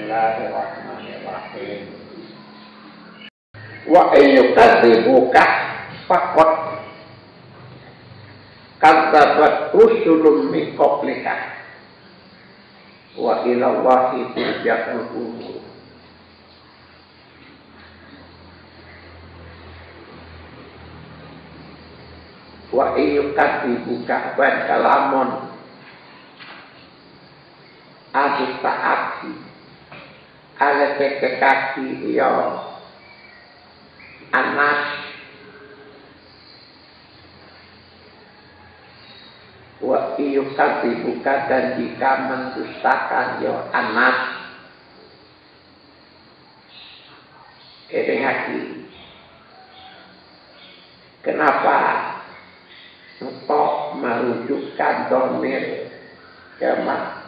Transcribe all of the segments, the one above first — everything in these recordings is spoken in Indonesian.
Bismillahirrahmanirrahim. Wa ayyukadzibuka faqad kadzabat rusulun min qablika wa ila Allahi turja'ul umur. Wa ayyukadzibuka ban kalamun adu ta'ati ala kekaki ya anas wa iyukadzibuka dan jika mendustakan ya anas hati. Kenapa untuk merujukkan domir jamak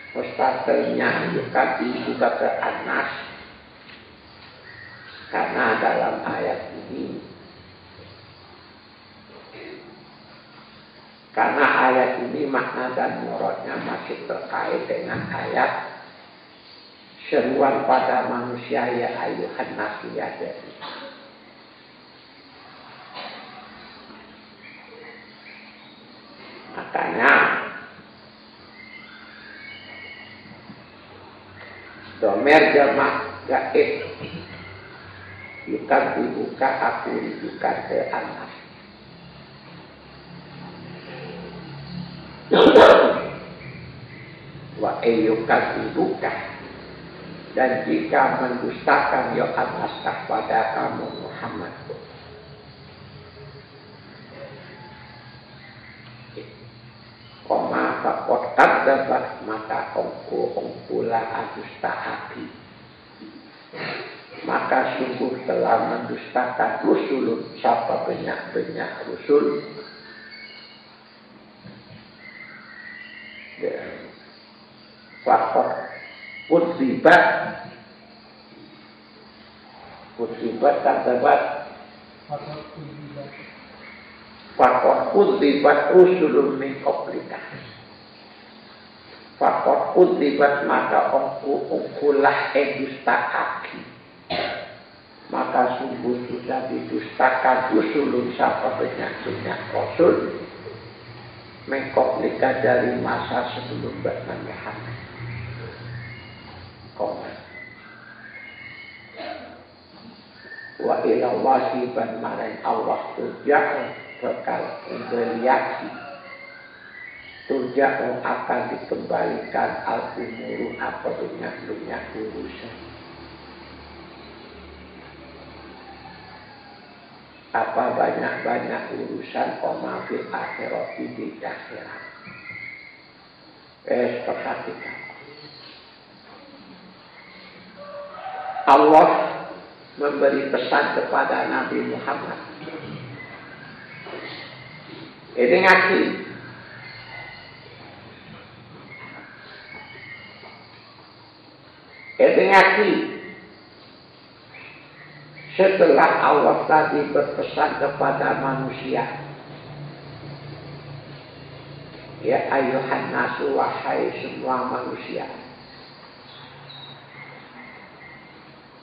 mustasilnya yukadzibuka ke anas? Karena dalam ayat ini, makna dan muradnya masih terkait dengan ayat seruan pada manusia ya ayuhan nasu ya jadi. Makanya domer jamak gaib yukadzibuka aku rujukan ke anas. Wa ayyukadzibuka dan jika mendustakan ya anas kepada kamu Muhammad. Koma faqad kadzabat maka ongkulah adustahaki. Maka sungguh telah mendustakan rusulun siapa banyak-banyak rusul fakor kudzibat kadzabat fakor kudzibat rusulun min qablika fakor kudzibat maka ongkulah edustahaki. Maka sungguh sudah didustakan rusulun siapa banyak-banyak rasul mengkoplika dari masa sebelum Nabi Muhammad. Wa ila Allahi ban maring Allah turja'u bekal kembaliasi turja'u akan dikembalikan al-umuru apa banyak urusan. Apa banyak-banyak urusan koma fil akhirat di akhirat. Perhatikan. Allah memberi pesan kepada Nabi Muhammad. Ini ngaji. Setelah Allah tadi berpesan kepada manusia, ya ayuhan nasu wahai semua manusia,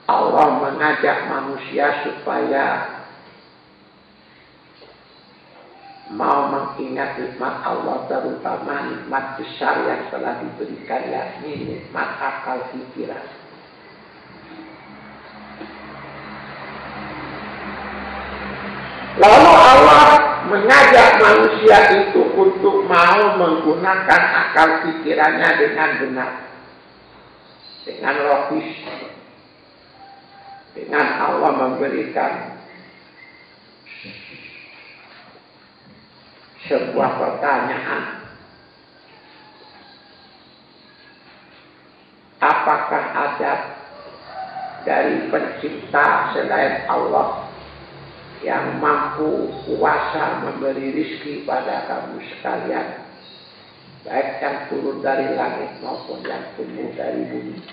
Allah mengajak manusia supaya mau mengingat nikmat Allah, terutama nikmat besar yang telah diberikan, yakni nikmat akal pikiran. Lalu Allah mengajak manusia itu untuk mau menggunakan akal pikirannya dengan benar, dengan logis. Dengan Allah memberikan sebuah pertanyaan, apakah ada dari pencipta selain Allah yang mampu kuasa memberi rizki pada kamu sekalian, baik yang turun dari langit maupun yang tumbuh dari bumi?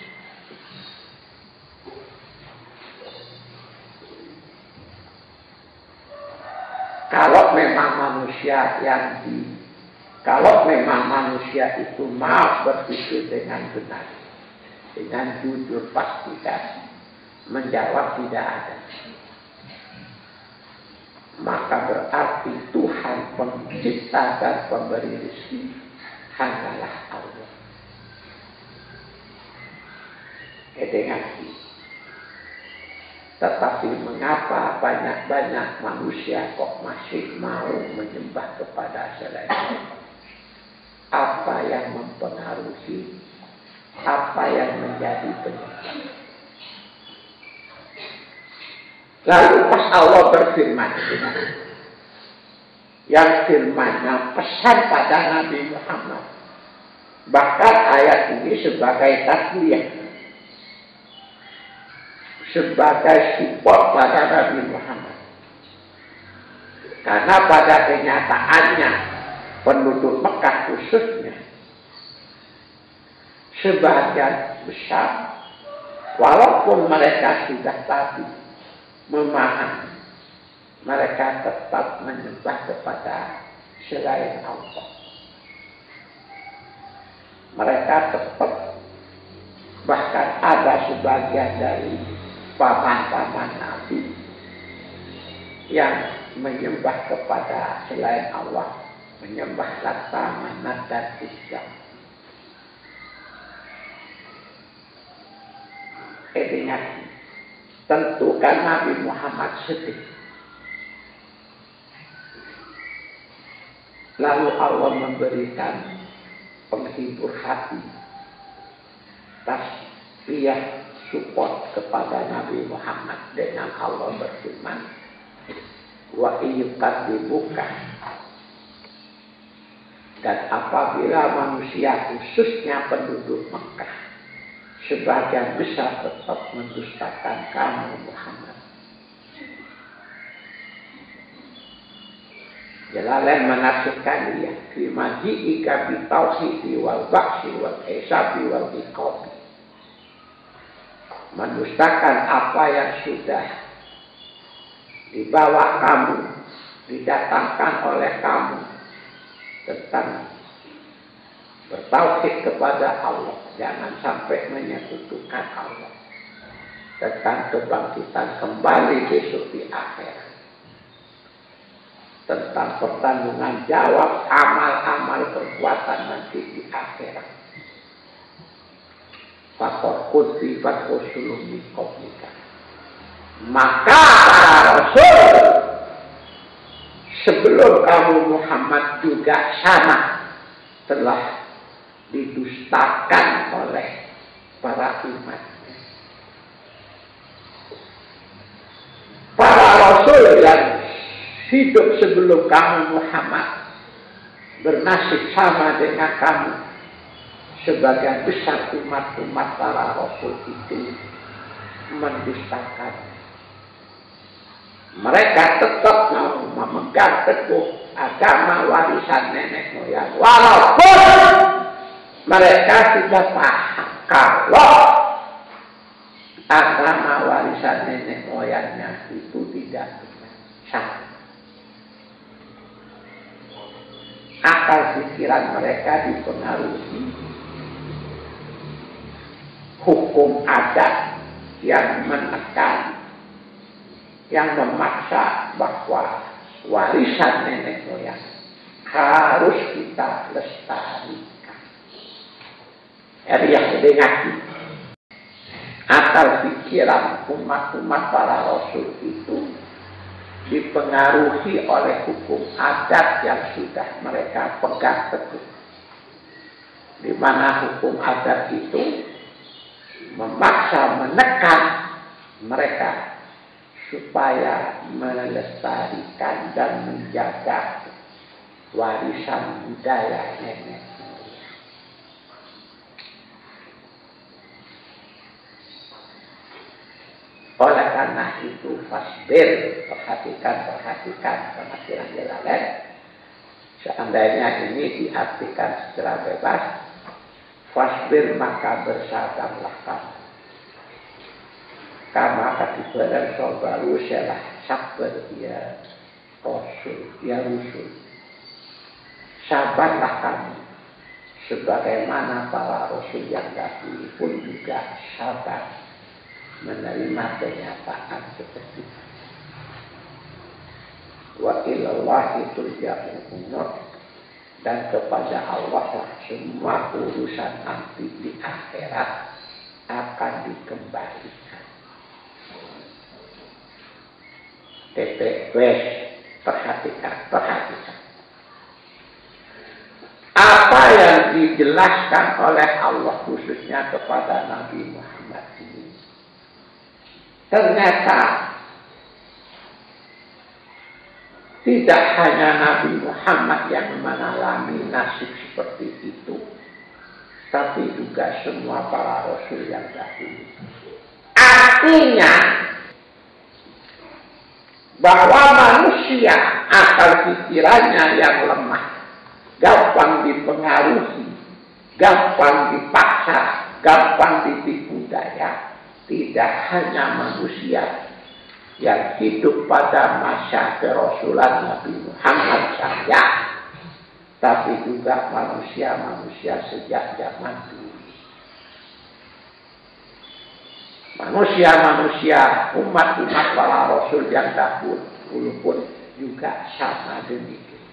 Kalau memang manusia itu mau berpikir dengan benar, dengan jujur pastikan menjawab tidak ada. Maka berarti Tuhan pencipta dan pemberi rezeki hanyalah Allah. Tetapi mengapa banyak-banyak manusia kok masih mau menyembah kepada selain Allah? Apa yang mempengaruhi? Apa yang menjadi penyebab? Lalu pas Allah berfirman, yang firmannya pesan pada Nabi Muhammad. Bahkan ayat ini sebagai tasliyah, sebagai support pada Nabi Muhammad. Karena pada kenyataannya penduduk Mekah khususnya sebagian besar, walaupun mereka sudah tadi memahami, mereka tetap menyembah kepada selain Allah. Mereka tetap, bahkan ada sebagian dari paman-paman Nabi yang menyembah kepada selain Allah, menyembah Lata, Manat, dan Uzza. Ingat, tentu kan Nabi Muhammad sedih. Lalu Allah memberikan penghibur hati, tasbih support kepada Nabi Muhammad dengan Allah berfirman, wa iyyukadzibuka, dan apabila manusia khususnya penduduk Mekah sebagian besar tetap mendustakan kamu Muhammad. Jalalain menafsirkan dia, "Krimaji'ika bitauhidi wal ba'si wal hisabi wal iqabi." Mendustakan apa yang sudah dibawa kamu, didatangkan oleh kamu tentang bertauhid kepada Allah, jangan sampai menyekutukan Allah, tentang kebangkitan kembali besok di akhirat, tentang pertanggungan jawab amal-amal perbuatan nanti di akhirat. Fakor kutibat rusulun min qablika. Maka para rasul sebelum kamu Muhammad juga sama telah didustakan oleh para umat. Para rasul yang hidup sebelum kamu Muhammad bernasib sama dengan kamu. Sebagian besar umat-umat para rasul itu mendustakan. Mereka tetap mau memegang teguh agama warisan nenek moyang, walaupun mereka sudah paham kalau agama warisan nenek moyangnya itu tidak benar. Akal pikiran mereka dipengaruhi hukum adat yang menekan, yang memaksa bahwa warisan nenek moyang harus kita lestarikan. Yang dengaki akal pikiran umat-umat para rasul itu dipengaruhi oleh hukum adat yang sudah mereka pegang teguh, di mana hukum adat itu memaksa, menekan mereka supaya melestarikan dan menjaga warisan budaya nenek. Oleh karena itu fasbir, perhatikan penafsiran Jalalain. Seandainya ini diartikan secara bebas, fasbir maka bersabarlah kamu. Kama katibaran sobaru selah sabar ya Rasul, ya Rasul. Sabarlah kamu sebagaimana para rasul yang dahulu pun juga sabar menerima kenyataan seperti itu. Wa ilallahi turja'ul umur, dan kepada Allah lah semua urusan nanti di akhirat akan dikembalikan. Wes, perhatikan. Apa yang dijelaskan oleh Allah khususnya kepada Nabi Muhammad ini, ternyata tidak hanya Nabi Muhammad yang mengalami nasib seperti itu, tapi juga semua para rasul yang dahulu. Artinya bahwa manusia akal pikirannya yang lemah, gampang dipengaruhi, gampang dipaksa, gampang ditipu daya, tidak hanya manusia yang hidup pada masa kerasulan Nabi Muhammad saja, tapi juga manusia-manusia sejak zaman dulu. Manusia-manusia umat-umat para rasul yang dahulu pun juga sama demikian.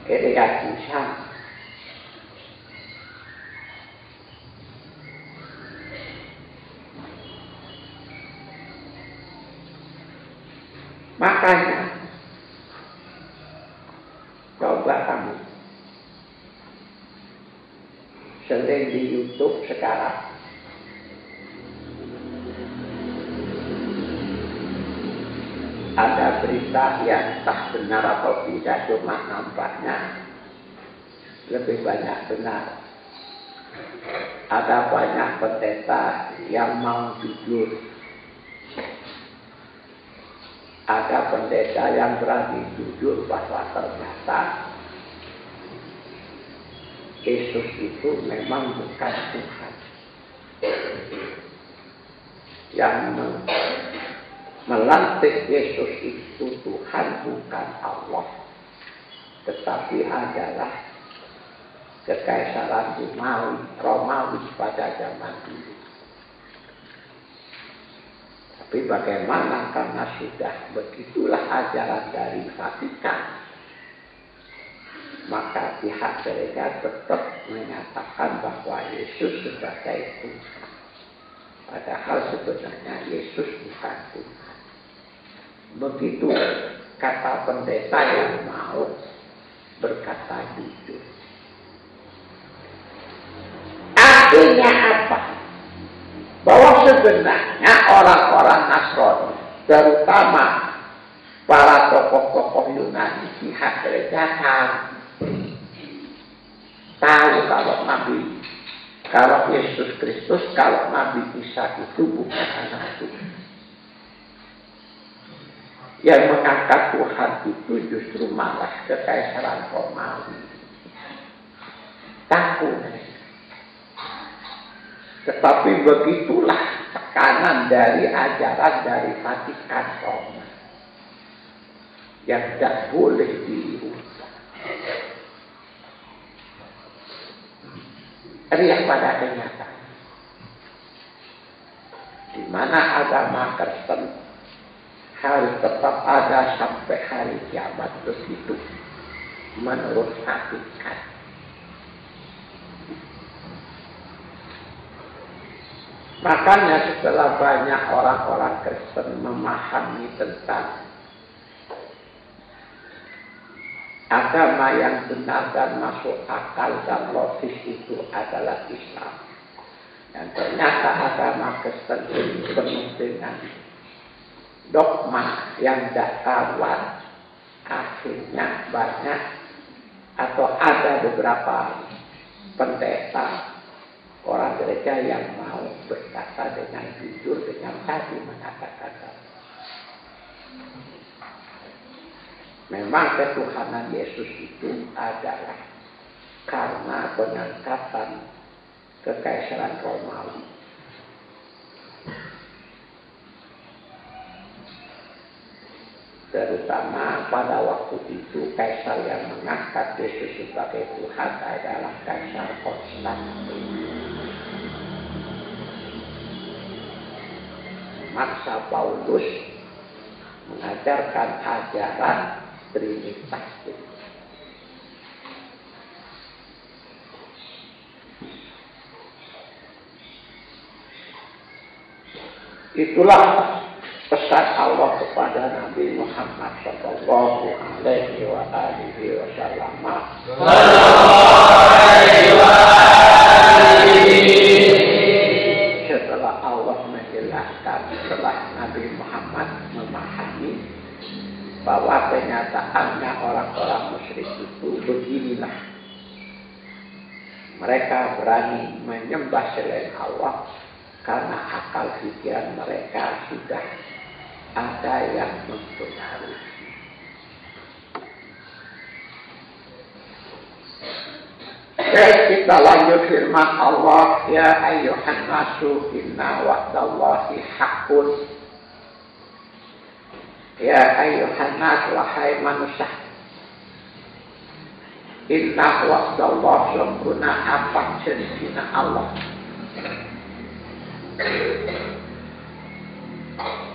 Kedekatan sama. Makanya coba kamu sering di YouTube sekarang ada berita yang tak benar atau tidak, cuma nampaknya lebih banyak benar. Ada banyak pendeta yang mau jujur, ada pendeta yang berani jujur bahwa ternyata Yesus itu memang bukan Tuhan. Yang melantik Yesus itu Tuhan bukan Allah, tetapi adalah kekaisaran Romawi pada zaman dulu. Tapi bagaimana, karena sudah begitulah ajaran dari Vatikan, maka pihak gereja tetap menyatakan bahwa Yesus sebagai Tuhan. Padahal sebenarnya Yesus bukan Tuhan. Begitu kata pendeta yang mau berkata jujur. Artinya apa? Bahwa sebenarnya orang-orang Nasrani, terutama para tokoh-tokoh Yunani, pihak gereja tahu kalau Yesus Kristus, kalau Nabi Isa itu bukan anak Tuhan. Yang mengangkat Tuhan itu justru malah kekaisaran Romawi. Tahu. Tetapi begitulah tekanan dari ajaran dari Vatikan Roma yang tidak boleh dirubah. Lihat pada kenyataan, di mana agama Kristen harus tetap ada sampai hari kiamat begitu menurut Vatikan. Makanya setelah banyak orang-orang Kristen memahami tentang agama yang benar dan masuk akal dan logis itu adalah Islam. Dan ternyata agama Kristen ini penuh dengan dogma yang tidak karuan. Akhirnya banyak atau ada beberapa pendeta orang gereja yang mau berkata dengan jujur, dengan tadi mengatakan memang ketuhanan Yesus itu adalah karena pengangkatan kekaisaran Romawi. Terutama pada waktu itu kaisar yang mengangkat Yesus sebagai Tuhan adalah Kaisar Konstantin. Maksa Paulus mengajarkan ajaran Trinitas. Itulah pesan Allah kepada Nabi Muhammad sallallahu alaihi wasallam. Setelah Allah menjelaskan, setelah Nabi Muhammad memahami bahwa kenyataannya orang-orang musyrik itu beginilah. Mereka berani menyembah selain Allah karena akal pikiran mereka sudah ada yang mempengaruhi. Kita lanjut firman Allah, ya ayyuhan nasu inna wa'dallahi haqqun. Ya ayyuhan nas, wahai manusia, inna wa'dallahi sempurna apa janjina Allah.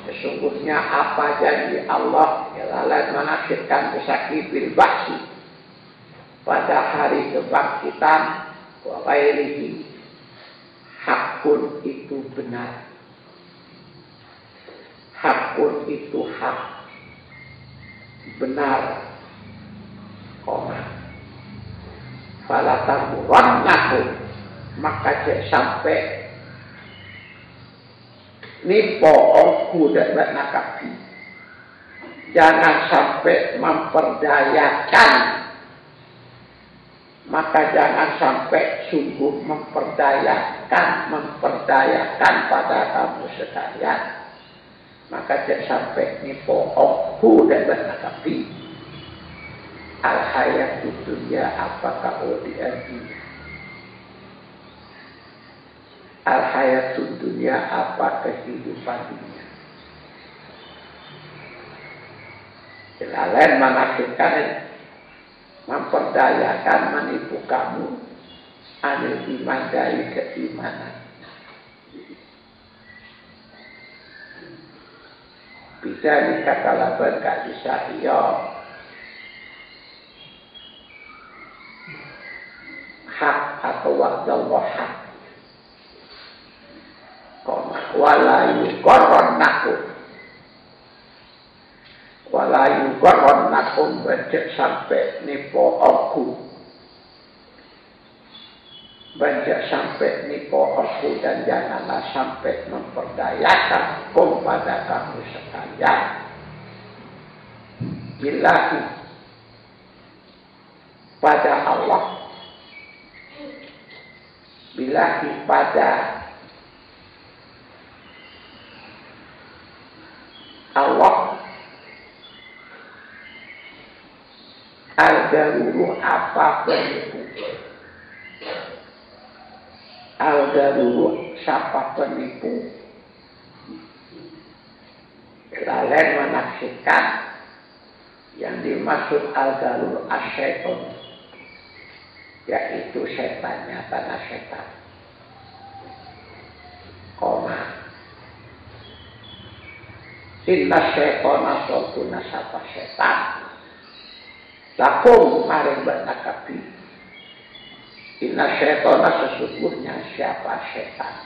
Sesungguhnya apa janji Allah ialah menakdirkan besaki bil ba'si pada hari kebangkitan wa ghairihi. Hakun itu benar, hakun itu hak, benar, fala tamurannakum, maka sampai nipo ongku dan nakapi. Jangan sampai memperdayakan, maka jangan sampai sungguh memperdayakan pada kamu sekalian. Maka jangan sampai nipo ongku dan nakapi. Al-hayat dunia apakah odiati? Al-hayatud dunia apa kehidupan dunia? Lain menakdirkan, memperdayakan, menipu kamu anil iman dari keimanan. Bisa dikatakan gak bisa iya hak atau wa'dallah hak. Walayu koron nakum bencet sampai nipo aku, dan janganlah sampai memperdayakan pada kamu sekalian. Billahi, pada Allah, billahi pada Allah, al-daruru apa penipu, al-daruru siapa penipu. Lain menaksirkan yang dimaksud al-darur asyaiton, yaitu setannya tanah setan. Inna syaitona sotuna sapa setan lakum maring bertakapi. Inna syaitona sesungguhnya siapa setan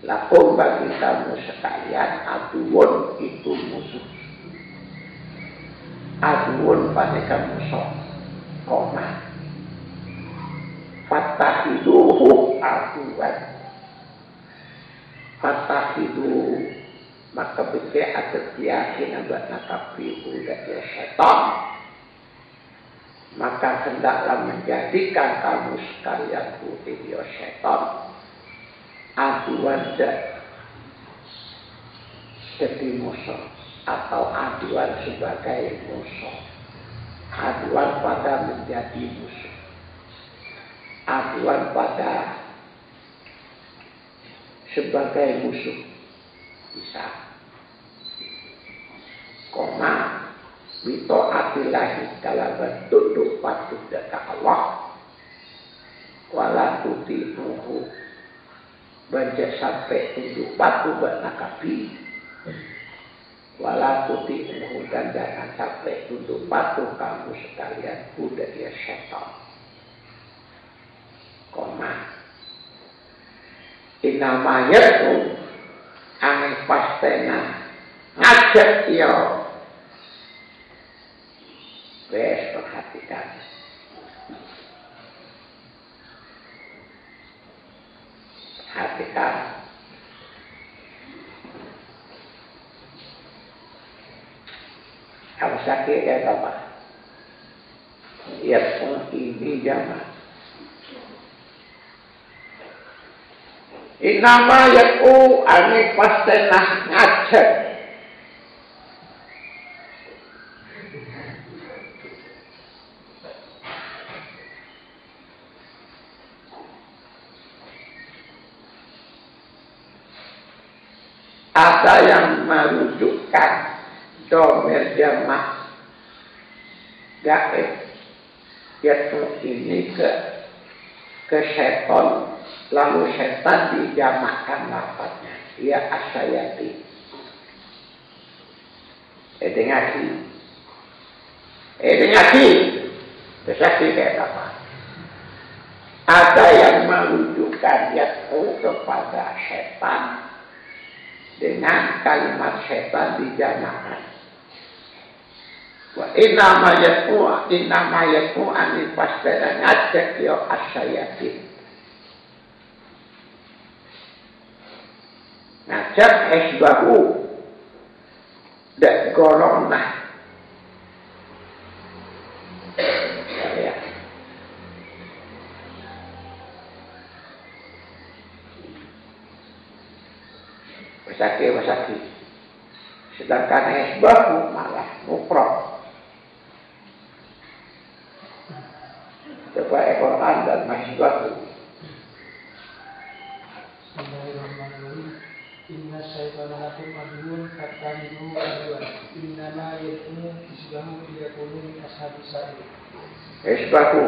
lakum bagi kamu sekalian aduun itu musuh. Aduun pada kamu musuh. Fatahiduhu aduan. Fatahiduhu maka pikir ada keyakinan buat nakapi udah ya setan, maka hendaklah menjadikan kamu sekalian udah setan aduan jadi musuh atau aduan sebagai musuh, aduan pada menjadi musuh, aduan pada sebagai musuh. Bisa Bito atilahi kalaban tunduk patuh dekat Allah. Wala tuti muhu banjir sampai tunduk patuh bernakabi. Wala tuti muhu dan jangan sampai tunduk patuh kamu sekalian kuda dia syaitan. Koma inamayatu angin pastena ngajak iyo. Wes perhatikan. Perhatikan. Apa sakit ya Bapak? Ya ini zaman. Inama yaku ani pastenah ngajak. Ada yang merujukkan domir jamak gaib yaitu ini ke setan, lalu setan dijamakkan lafadznya ia asyayati. Edengasi besar kayak apa? Ada yang merujukkan yaitu kepada setan dengan kalimat setan dijamakkan. Wa inama yaku anil pastena ngajak yo asyayatin. Ngajak esbahu dak golong nah. Ya. Wasaki. Sedangkan esbahu malah mufrad. Coba Al-Quran dan masyibahu. Bismillahirrahmanirrahim. Inna syaitana lakum aduwwun fattabi'uhu aduwwan. Innama yad'u hizbahu liyakunu min ashabis sa'ir. Hizbahu.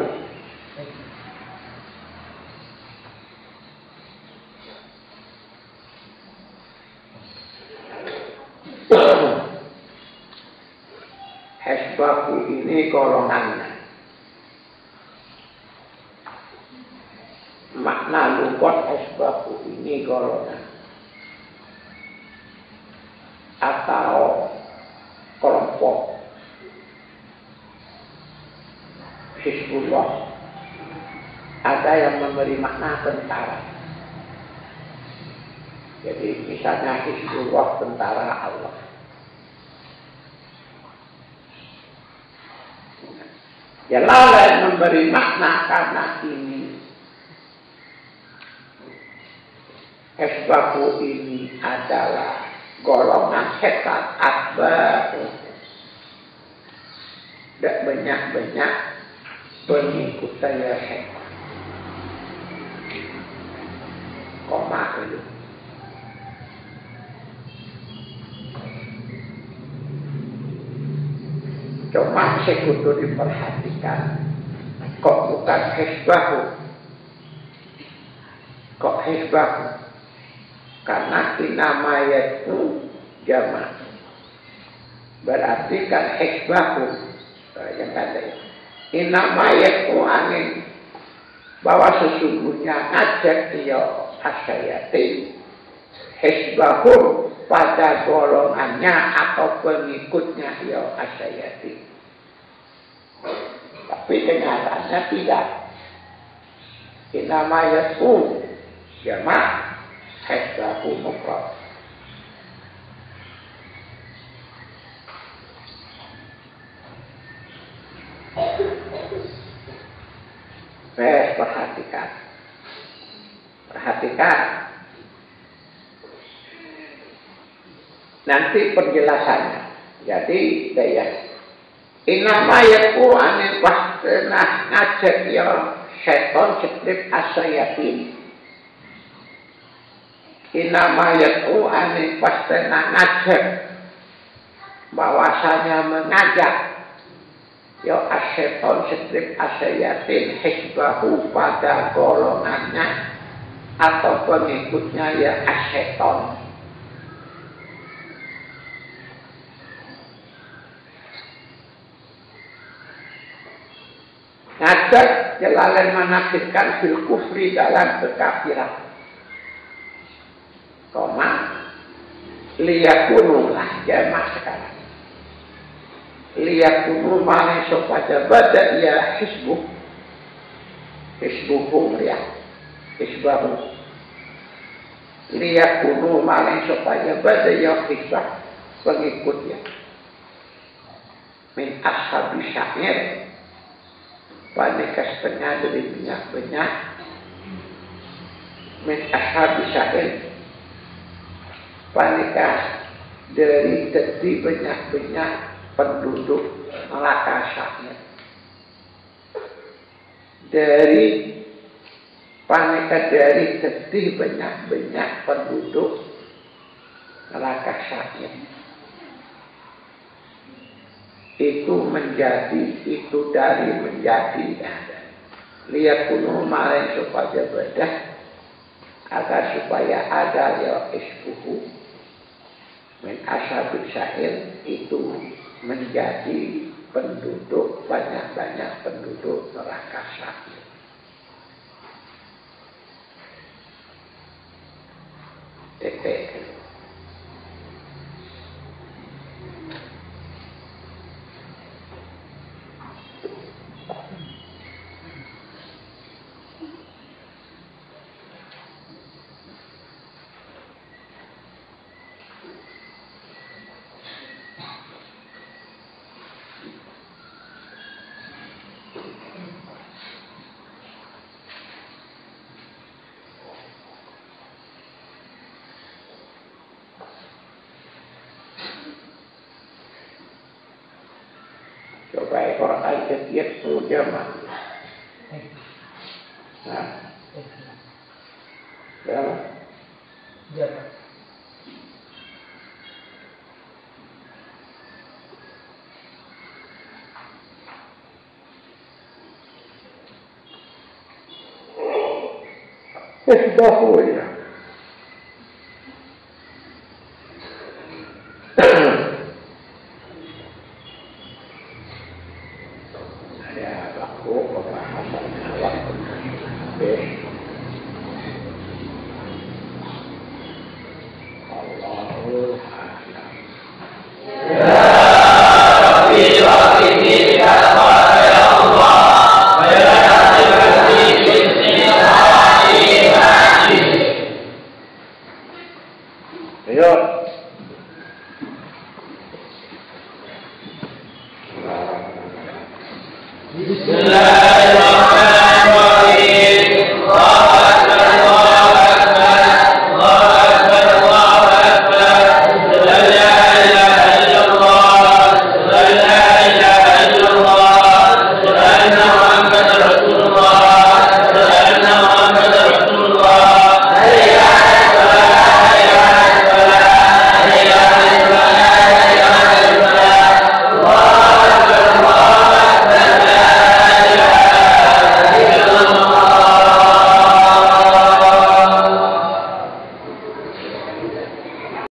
Hizbahu ini golongannya. Makna lugat hizbahu ini golongan atau kelompok Hizbullah. Ada yang memberi makna tentara. Jadi misalnya Hizbullah tentara Allah. Ya lain memberi makna karena ini Hizbahu ini adalah golongan setan akbar. Dan banyak-banyak pengikut saya setan. Koma itu. Cuma sekutu diperhatikan. Kok bukan Hizbahu? Kok Hizbahu? Karena inama yaitu jamak. Berarti kan hizbahu yang kata inama yaitu angin bahwa sesungguhnya ngajak dia asyayati hizbahu pada golongannya atau pengikutnya dia asyayati. Tapi kenyataannya tidak. Inama yaitu jamak. Hizbahu mufrad. Perhatikan. Nanti penjelasannya. Jadi daya. Inama yaku anil pastena ngajak ya syaitan sekrip asyayatin. Inama yaku anil pastena ngajak bahwasanya mengajak ya asyaiton setrip asyayatin hizbahu pada golongannya atau pengikutnya ya asyaiton. Ngajak jalalan menafsirkan fil kufri dalam kekafiran. Koma liyakunulah jamaah sekarang. Liyakunu mana supaya bada ya hizbuhum ya hizbahu. Liyakunu mana supaya bada ya hizbah pengikutnya. Min ashabi syair paneka setengah dari banyak-banyak. Min ashabi syair paneka dari banyak-banyak penduduk neraka syair. Dari paneka dari banyak-banyak penduduk neraka syair. Itu menjadi, itu dari menjadi ada. Lihat kuno maring supaya bedah, agar supaya ada ya isbuhu min ashabil syair itu menjadi penduduk banyak-banyak penduduk neraka syair. Titik. Coba Quran setiap 10 jam. Nah, berapa? Jam. Isbahu ya. Bismillah.